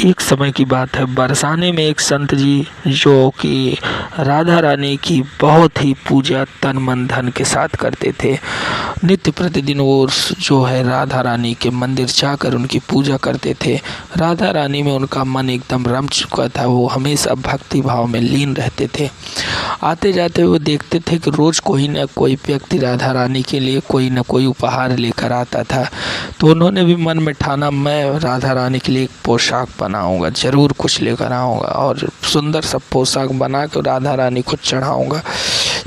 एक समय की बात है, बरसाने में एक संत जी जो कि राधा रानी की बहुत ही पूजा तन मन धन के साथ करते थे। नित्य प्रतिदिन वो जो है राधा रानी के मंदिर जाकर उनकी पूजा करते थे। राधा रानी में उनका मन एकदम रम चुका था, वो हमेशा भक्ति भाव में लीन रहते थे। आते जाते वो देखते थे कि रोज़ कोई न कोई व्यक्ति राधा रानी के लिए कोई न कोई उपहार लेकर आता था। तो उन्होंने भी मन में ठाना, मैं राधा रानी के लिए एक पोशाक बनाऊंगा, ज़रूर कुछ लेकर आऊँगा और सुंदर सा पोशाक बना कर राधा रानी को चढ़ाऊँगा।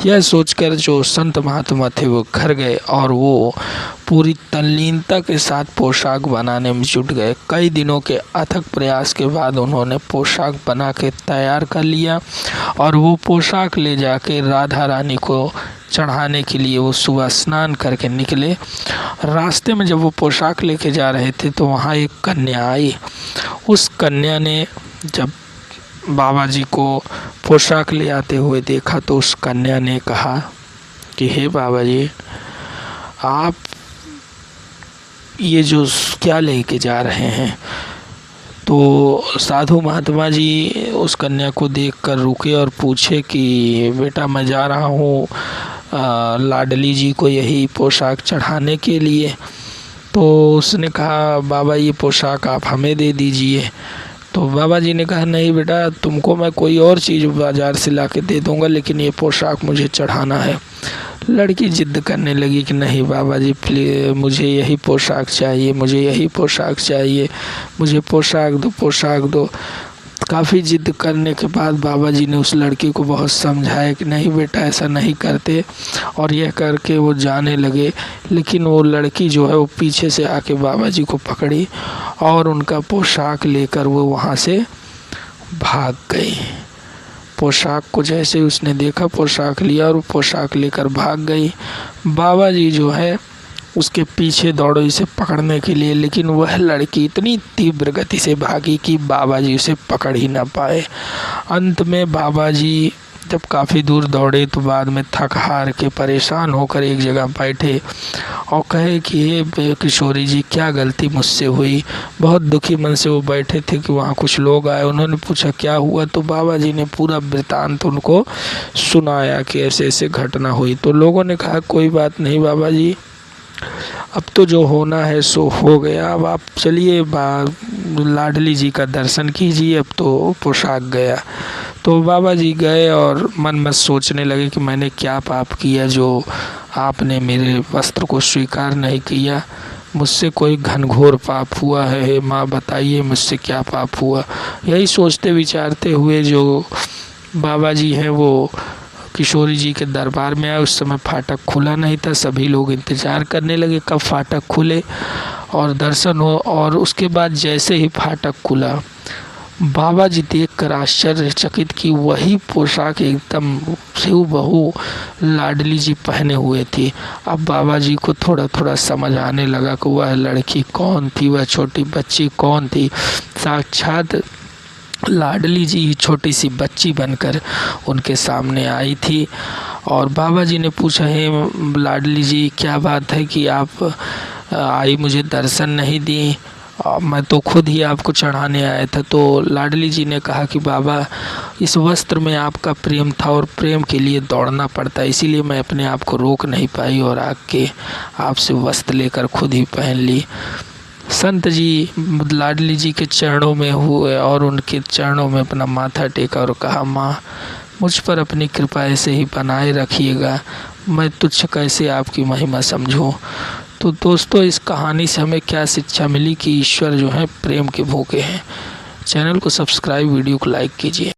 यह सोचकर जो संत महात्मा थे वो घर गए और वो पूरी तल्लीनता के साथ पोशाक बनाने में जुट गए। कई दिनों के अथक प्रयास के बाद उन्होंने पोशाक बना के तैयार कर लिया और वो पोशाक ले जाके राधा रानी को चढ़ाने के लिए वो सुबह स्नान करके निकले। रास्ते में जब वो पोशाक लेके जा रहे थे तो वहाँ एक कन्या आई। उस कन्या ने जब बाबा जी को पोशाक ले आते हुए देखा तो उस कन्या ने कहा कि हे बाबा जी, आप ये जो क्या लेके जा रहे हैं। तो साधु महात्मा जी उस कन्या को देखकर रुके और पूछे कि बेटा, मैं जा रहा हूँ लाडली जी को यही पोशाक चढ़ाने के लिए। तो उसने कहा, बाबा ये पोशाक आप हमें दे दीजिए। तो बाबा जी ने कहा, नहीं बेटा, तुमको मैं कोई और चीज़ बाज़ार से ला के दे दूँगा, लेकिन ये पोशाक मुझे चढ़ाना है। लड़की ज़िद्द करने लगी कि नहीं बाबा जी प्लीज़, मुझे यही पोशाक चाहिए, मुझे यही पोशाक चाहिए, मुझे पोशाक दो। काफ़ी ज़िद्द करने के बाद बाबा जी ने उस लड़की को बहुत समझाया कि नहीं बेटा, ऐसा नहीं करते, और यह करके वो जाने लगे। लेकिन वो लड़की जो है वो पीछे से आके बाबा जी को पकड़ी और उनका पोशाक लेकर वो वहाँ से भाग गई। पोशाक को जैसे उसने देखा, पोशाक लिया और पोशाक लेकर भाग गई। बाबा जी जो है उसके पीछे दौड़े इसे पकड़ने के लिए, लेकिन वह लड़की इतनी तीव्र गति से भागी कि बाबा जी उसे पकड़ ही ना पाए। अंत में बाबा जी जब काफ़ी दूर दौड़े तो बाद में थक हार के परेशान होकर एक जगह बैठे और कहे कि हे किशोरी जी, क्या गलती मुझसे हुई। बहुत दुखी मन से वो बैठे थे कि वहाँ कुछ लोग आए। उन्होंने पूछा क्या हुआ, तो बाबा जी ने पूरा वृतांत उनको सुनाया कि ऐसे ऐसे घटना हुई। तो लोगों ने कहा, कोई बात नहीं बाबा जी, अब तो जो होना है सो हो गया, अब आप चलिए लाडली जी का दर्शन कीजिए, अब तो पोशाक गया। तो बाबा जी गए और मन में सोचने लगे कि मैंने क्या पाप किया जो आपने मेरे वस्त्र को स्वीकार नहीं किया। मुझसे कोई घनघोर पाप हुआ है, माँ बताइए मुझसे क्या पाप हुआ। यही सोचते विचारते हुए जो बाबा जी हैं वो किशोरी जी के दरबार में आए। उस समय फाटक खुला नहीं था, सभी लोग इंतज़ार करने लगे कब फाटक खुले और दर्शन हो। और उसके बाद जैसे ही फाटक खुला, बाबा जी देखकर आश्चर्यचकित कि वही पोशाक एकदम हूबहू लाडली जी पहने हुए थी। अब बाबा जी को थोड़ा थोड़ा समझ आने लगा कि वह लड़की कौन थी, वह छोटी बच्ची कौन थी। साक्षात लाडली जी ही छोटी सी बच्ची बनकर उनके सामने आई थी। और बाबा जी ने पूछा, हे लाडली जी, क्या बात है कि आप आई, मुझे दर्शन नहीं दी, मैं तो खुद ही आपको चढ़ाने आया था। तो लाडली जी ने कहा कि बाबा, इस वस्त्र में आपका प्रेम था और प्रेम के लिए दौड़ना पड़ता है, इसीलिए मैं अपने आप को रोक नहीं पाई और आके आपसे वस्त्र लेकर खुद ही पहन ली। संत जी लाडली जी के चरणों में हुए और उनके चरणों में अपना माथा टेका और कहा, माँ मुझ पर अपनी कृपा ऐसे ही बनाए रखिएगा, मैं तुच्छ कैसे आपकी महिमा समझूं। तो दोस्तों, इस कहानी से हमें क्या शिक्षा मिली कि ईश्वर जो है प्रेम के भूखे हैं। चैनल को सब्सक्राइब, वीडियो को लाइक कीजिए।